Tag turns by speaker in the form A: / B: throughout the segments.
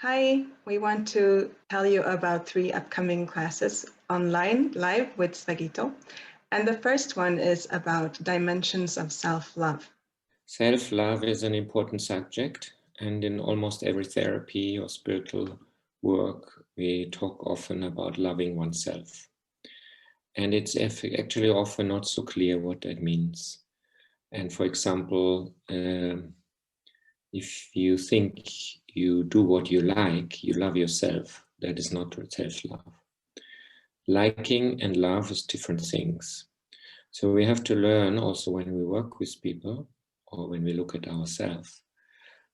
A: Hi, we want to tell you about 3 upcoming classes online, live with Svagito. And the first one is about dimensions of self-love.
B: Self-love is an important subject, and in almost every therapy or spiritual work, we talk often about loving oneself. And it's actually often not so clear what that means. And for example, if you think you do what you like, you love yourself, that is not self-love. Liking and love is different things. So we have to learn also when we work with people or when we look at ourselves,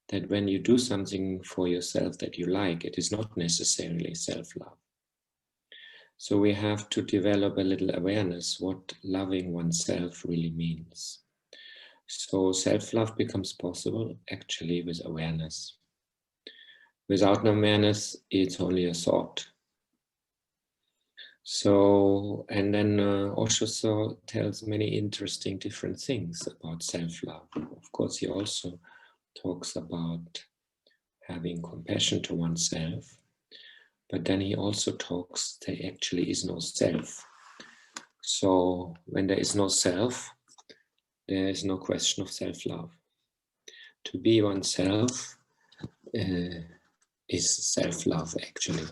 B: that when you do something for yourself that you like, it is not necessarily self-love. So we have to develop a little awareness what loving oneself really means. So self-love becomes possible actually with awareness. Without awareness, it's only a thought. So, and then Osho tells many interesting different things about self-love. Of course, he also talks about having compassion to oneself, but then he also talks there actually is no self. So when there is no self, there is no question of self-love. To be oneself is self-love actually.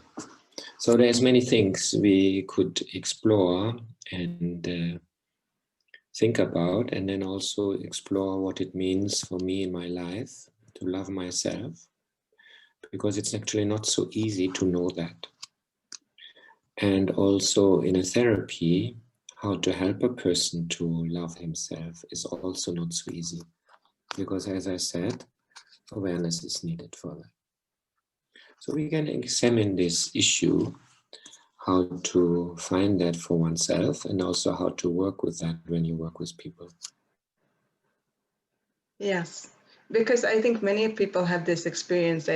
B: So there's many things we could explore and think about, and then also explore what it means for me in my life to love myself, because it's actually not so easy to know that. And also in a therapy, how to help a person to love himself is also not so easy, because as I said, awareness is needed for that. So we can examine this issue, how to find that for oneself, and also how to work with that when you work with people.
A: Yes, because I think many people have this experience.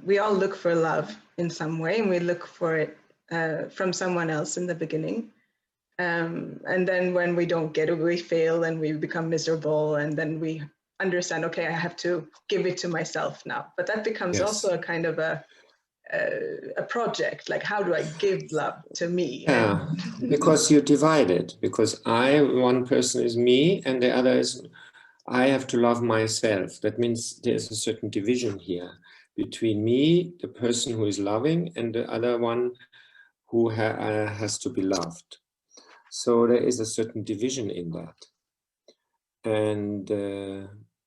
A: We all look for love in some way, and we look for it from someone else in the beginning. And then when we don't get it, we fail and we become miserable, and then we understand, okay, I have to give it to myself now. But that becomes also a kind of a project, like how do I give love to me?
B: Yeah, because you divide it, because one person is me and the other is I have to love myself. That means there's a certain division here between me, the person who is loving, and the other one who has to be loved. So there is a certain division in that. And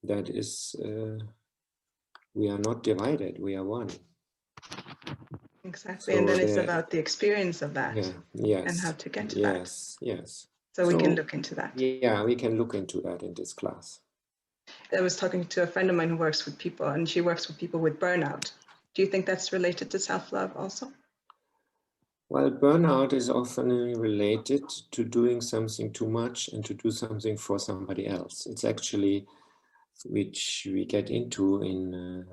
B: that is, we are not divided, we are one.
A: Exactly, so and then it's about the experience of that,
B: yes,
A: and how to get to
B: that.
A: Yes.
B: Yes.
A: So we can look into that.
B: Yeah, we can look into that in this class.
A: I was talking to a friend of mine who works with people, and she works with people with burnout. Do you think that's related to self-love also?
B: Well, burnout is often related to doing something too much and to do something for somebody else. It's actually, which we get into in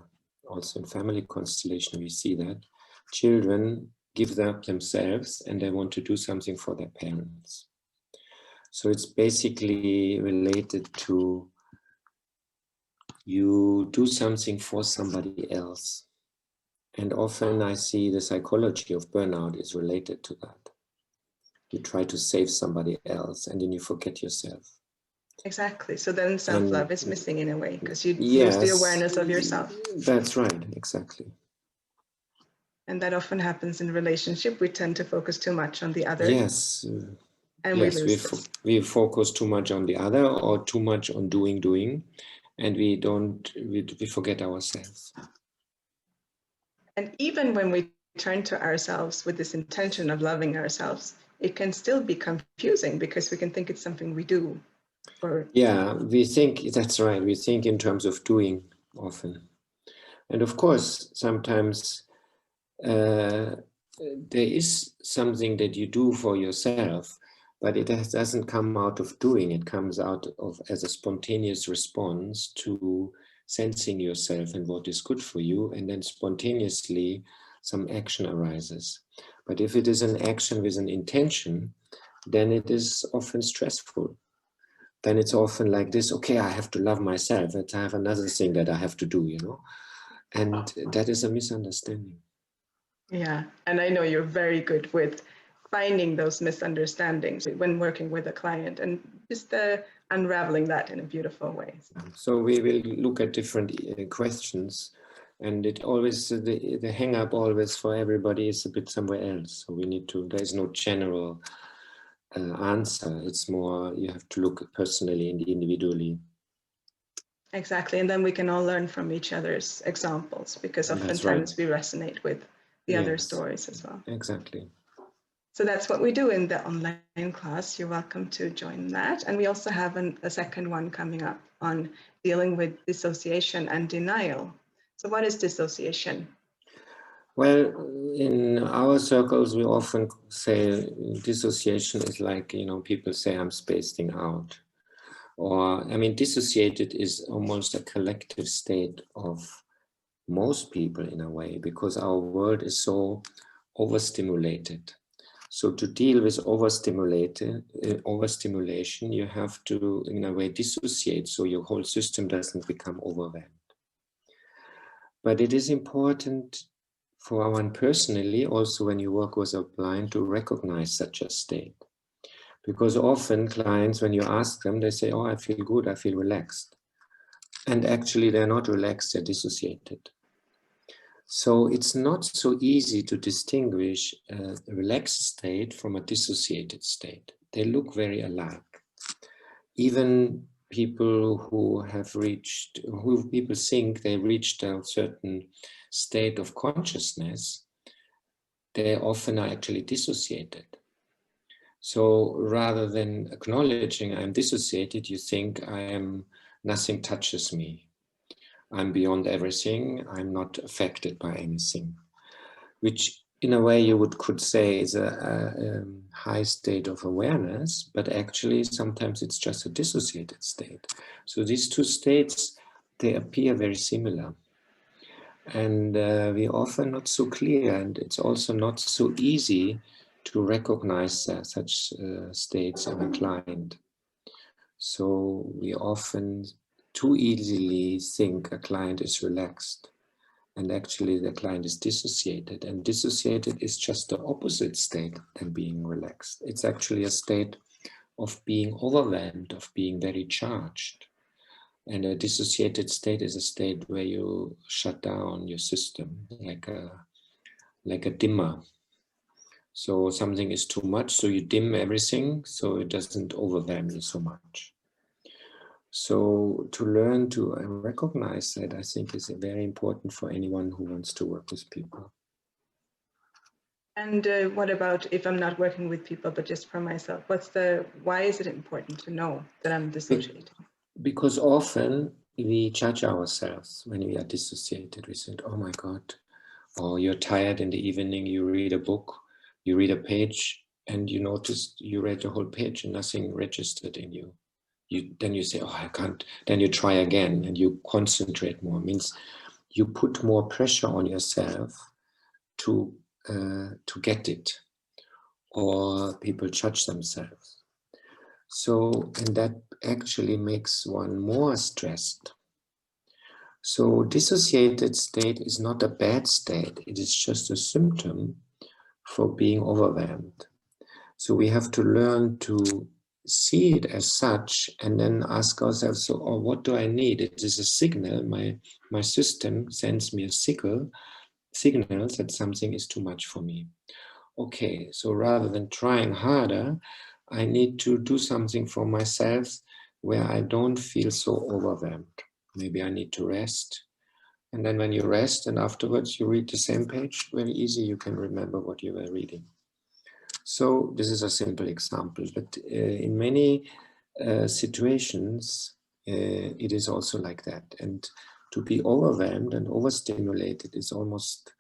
B: also in family constellation, we see that children give up themselves and they want to do something for their parents. So it's basically related to you do something for somebody else. And often I see the psychology of burnout is related to that. You try to save somebody else and then you forget yourself.
A: Exactly. So then self-love is missing in a way, because you lose the awareness of yourself.
B: That's right, exactly.
A: And that often happens in relationship. We tend to focus too much on the other.
B: Yes.
A: And
B: yes,
A: we lose
B: we focus too much on the other or too much on doing, and we forget ourselves.
A: And even when we turn to ourselves with this intention of loving ourselves, it can still be confusing because we can think it's something we do.
B: Yeah, we think, that's right, we think in terms of doing often. And of course, sometimes there is something that you do for yourself, but it doesn't come out of doing, it comes out of as a spontaneous response to sensing yourself and what is good for you, and then spontaneously some action arises. But if it is an action with an intention, then it is often stressful. Then it's often like this, okay, I have to love myself, and I have another thing that I have to do, you know. And that is a misunderstanding.
A: Yeah, and I know you're very good with finding those misunderstandings when working with a client and just unraveling that in a beautiful way.
B: So we will look at different questions, and it always, the hang up always for everybody is a bit somewhere else. So we need to, there's no general answer. It's more, you have to look personally and individually.
A: Exactly, and then we can all learn from each other's examples, because oftentimes we resonate with the other stories as well.
B: Exactly.
A: So that's what we do in the online class. You're welcome to join that. And we also have a second one coming up on dealing with dissociation and denial. So what is dissociation?
B: Well, in our circles, we often say dissociation is like, you know, people say I'm spacing out. Or, I mean, dissociated is almost a collective state of most people in a way, because our world is so overstimulated. So to deal with overstimulation, you have to, in a way, dissociate so your whole system doesn't become overwhelmed. But it is important for one personally, also when you work with a client, to recognize such a state. Because often clients, when you ask them, they say, oh, I feel good, I feel relaxed. And actually they're not relaxed, they're dissociated. So it's not so easy to distinguish a relaxed state from a dissociated state. They look very alike. Even people who have reached, who people think they reached a certain state of consciousness, they often are actually dissociated. So rather than acknowledging I'm dissociated, you think nothing touches me. I'm beyond everything. I'm not affected by anything, which in a way you could say is a high state of awareness, but actually sometimes it's just a dissociated state. So these two states, they appear very similar. And we often not so clear, and it's also not so easy to recognize such states in a client. So we often too easily think a client is relaxed, and actually the client is dissociated, and dissociated is just the opposite state than being relaxed. It's actually a state of being overwhelmed, of being very charged. And a dissociated state is a state where you shut down your system like a dimmer. So something is too much, so you dim everything so it doesn't overwhelm you so much. So to learn to recognize that, I think, is very important for anyone who wants to work with people.
A: And what about if I'm not working with people, but just for myself? Why is it important to know that I'm dissociated?
B: Because often we judge ourselves when we are dissociated. We say, oh my God, or you're tired in the evening, you read a book, you read a page, and you notice you read the whole page and nothing registered in you. Then you say, oh, I can't. Then you try again and you concentrate more. It means you put more pressure on yourself to get it, or people judge themselves. So, and that actually makes one more stressed. So dissociated state is not a bad state. It is just a symptom for being overwhelmed. So we have to learn to see it as such and then ask ourselves, so, oh, what do I need? It is a signal. My system sends me a signal that something is too much for me. Okay, so rather than trying harder, I need to do something for myself where I don't feel so overwhelmed. Maybe I need to rest. And then when you rest and afterwards you read the same page, very easy, you can remember what you were reading. So this is a simple example, but in many situations, it is also like that. And to be overwhelmed and overstimulated is almost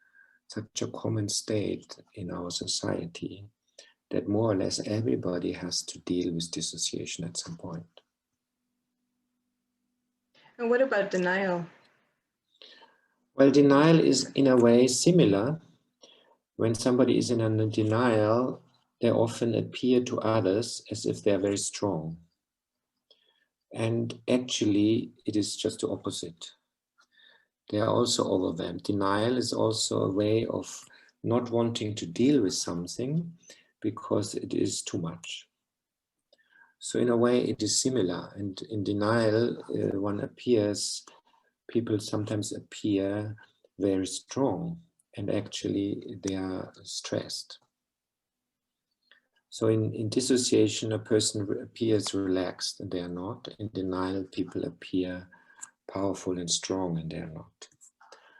B: such a common state in our society that more or less everybody has to deal with dissociation at some point.
A: And what about denial?
B: Well, denial is in a way similar. When somebody is in a denial, they often appear to others as if they're very strong. And actually, it is just the opposite. they are also overwhelmed. Denial is also a way of not wanting to deal with something because it is too much. So in a way it is similar, and in denial people sometimes appear very strong, and actually they are stressed. So in dissociation, a person appears relaxed and they are not. In denial, people appear powerful and strong and they are not.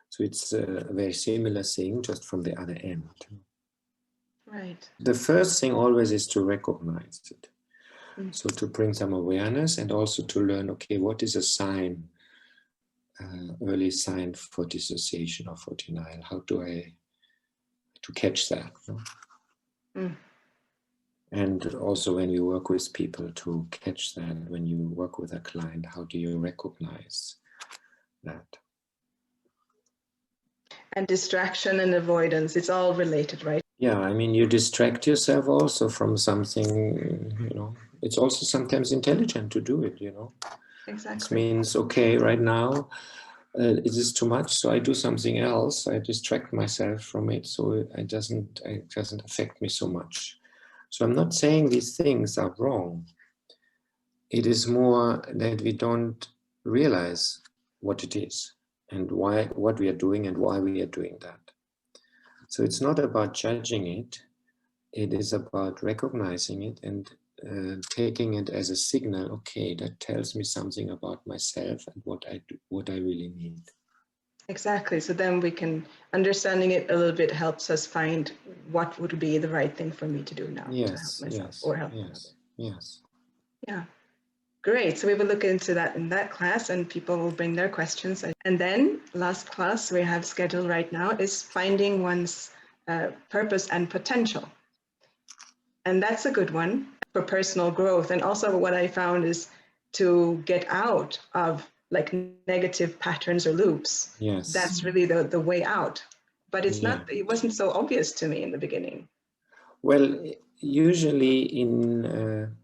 B: So it's a very similar thing, just from the other end.
A: Right.
B: The first thing always is to recognize it. So to bring some awareness, and also to learn, okay, what is a sign, early sign for dissociation or for denial? How do I to catch that? And also when you work with people, to catch that. When you work with a client, how do you recognize that?
A: And distraction and avoidance, it's all related, right?
B: Yeah, I mean, you distract yourself also from something, you know. It's also sometimes intelligent to do it, you know.
A: Exactly.
B: It means, okay, right now it is too much, so I do something else. I distract myself from it, so it doesn't affect me so much. So I'm not saying these things are wrong. It is more that we don't realize what it is and why, what we are doing and why we are doing that. So it's not about judging it. It is about recognizing it and taking it as a signal. Okay, that tells me something about myself and what I do, what I really need.
A: Exactly. So then we can, understanding it a little bit helps us find what would be the right thing for me to do now to help myself or help another.
B: Yes.
A: Yeah. Great. So we will look into that in that class, and people will bring their questions. And then last class we have scheduled right now is finding one's purpose and potential. And that's a good one for personal growth. And also what I found is to get out of like negative patterns or loops.
B: Yes.
A: That's really the way out. But it's not, it wasn't so obvious to me in the beginning.
B: Well, usually in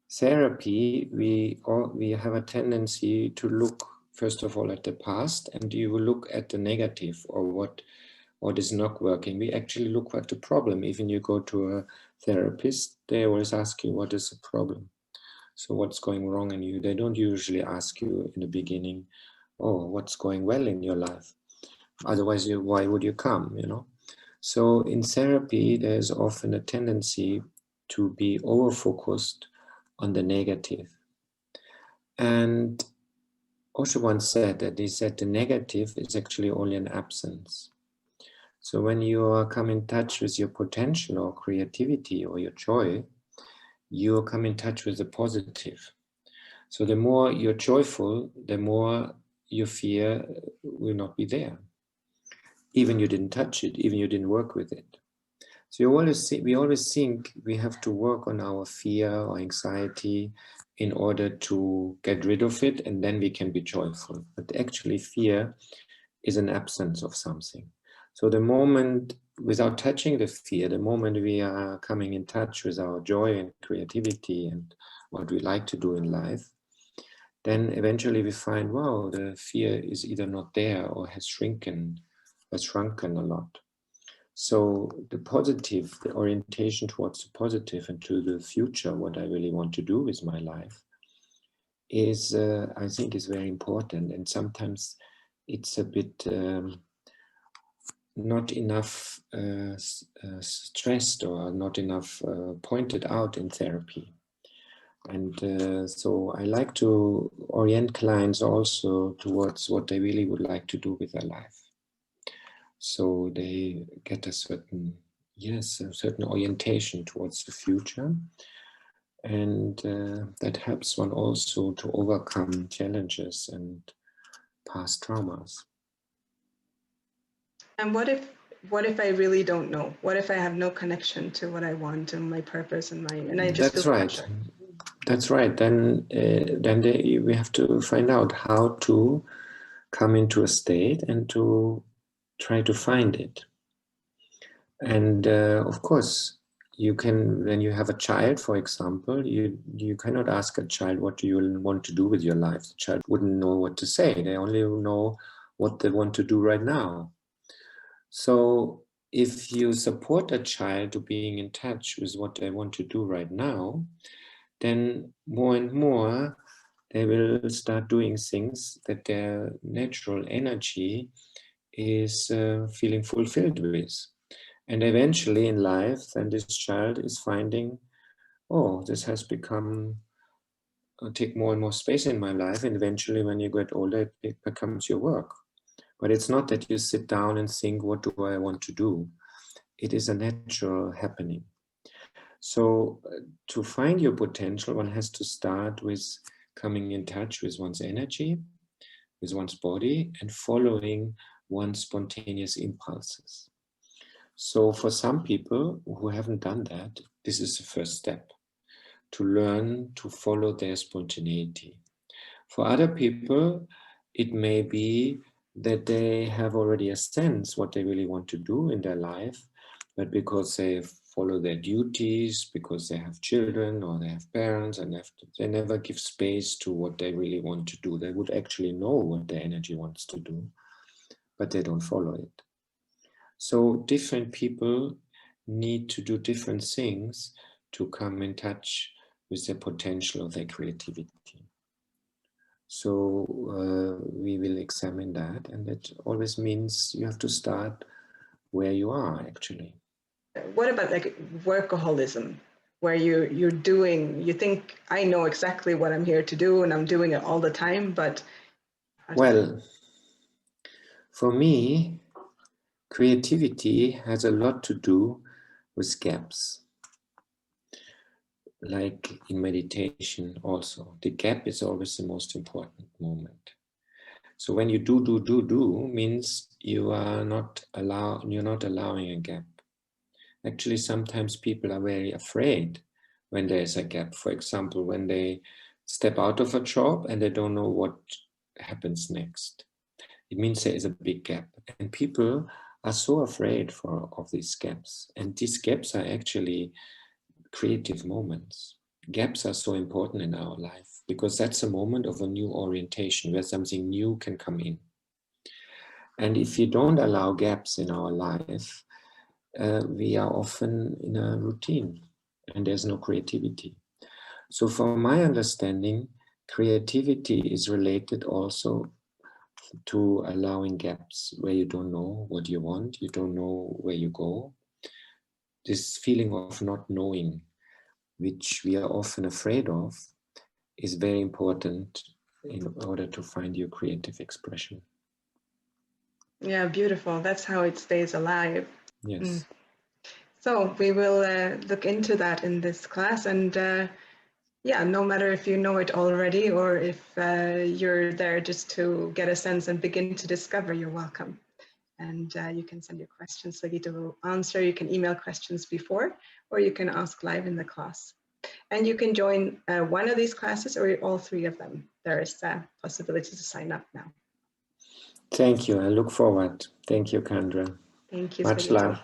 B: therapy, we have a tendency to look, first of all, at the past, and you will look at the negative or what is not working. We actually look at the problem. Even you go to a therapist, they always ask you, what is the problem? So what's going wrong in you? They don't usually ask you in the beginning, oh, what's going well in your life? Otherwise, why would you come, you know? So in therapy, there's often a tendency to be over-focused on the negative. And Osho once said that, he said the negative is actually only an absence. So when you come in touch with your potential or creativity or your joy, you come in touch with the positive. So the more you're joyful, the more your fear will not be there. Even you didn't touch it, even you didn't work with it. So we always think we have to work on our fear or anxiety in order to get rid of it, and then we can be joyful. But actually fear is an absence of something. So the moment, without touching the fear, the moment we are coming in touch with our joy and creativity and what we like to do in life, then eventually we find, wow, the fear is either not there or has shrunken a lot. So the positive, the orientation towards the positive and to the future, what I really want to do with my life, is, I think, is very important. And sometimes it's a bit not enough stressed or not enough pointed out in therapy. And so I like to orient clients also towards what they really would like to do with their life. So they get a certain orientation towards the future. And that helps one also to overcome challenges and past traumas.
A: And what if I really don't know? What if I have no connection to what I want and my purpose and I just
B: That's
A: feel
B: right.
A: pressure?
B: That's right. Then we have to find out how to come into a state and to try to find it. And of course, you can, when you have a child, for example, you cannot ask a child, what do you want to do with your life? The child wouldn't know what to say. They only know what they want to do right now. So if you support a child to being in touch with what they want to do right now, then more and more they will start doing things that their natural energy is feeling fulfilled with. And eventually in life, then this child is finding, oh, this has become, take more and more space in my life. And eventually when you get older, it becomes your work. But it's not that you sit down and think, what do I want to do? It is a natural happening. So to find your potential, one has to start with coming in touch with one's energy, with one's body, and following one's spontaneous impulses. So for some people who haven't done that, this is the first step, to learn to follow their spontaneity. For other people, it may be that they have already a sense what they really want to do in their life, but because they follow their duties, because they have children or they have parents, and they never give space to what they really want to do. They would actually know what their energy wants to do, but they don't follow it. So different people need to do different things to come in touch with their potential or their creativity. So we will examine that, and that always means you have to start where you are actually.
A: What about like workaholism, where you think, I know exactly what I'm here to do and I'm doing it all the time, but...
B: Well, for me, creativity has a lot to do with gaps. Like in meditation also, the gap is always the most important moment. So when you do means you're not allowing a gap. Actually, sometimes people are very afraid when there's a gap. For example, when they step out of a job and they don't know what happens next. It means there is a big gap. And people are so afraid of these gaps. And these gaps are actually creative moments. Gaps are so important in our life because that's a moment of a new orientation where something new can come in. And if you don't allow gaps in our life, we are often in a routine and there's no creativity. So from my understanding, creativity is related also to allowing gaps where you don't know what you want, you don't know where you go. This feeling of not knowing, which we are often afraid of, is very important in order to find your creative expression.
A: Yeah, beautiful. That's how it stays alive.
B: Yes.
A: So we will look into that in this class, and yeah, no matter if you know it already or if you're there just to get a sense and begin to discover, you're welcome. And you can send your questions, Svagito will answer. You can email questions before, or you can ask live in the class. And you can join one of these classes or all three of them. There is a possibility to sign up now.
B: Thank you. I look forward. Thank you, Kandra.
A: Thank you,
B: Much
A: Svagito.
B: love.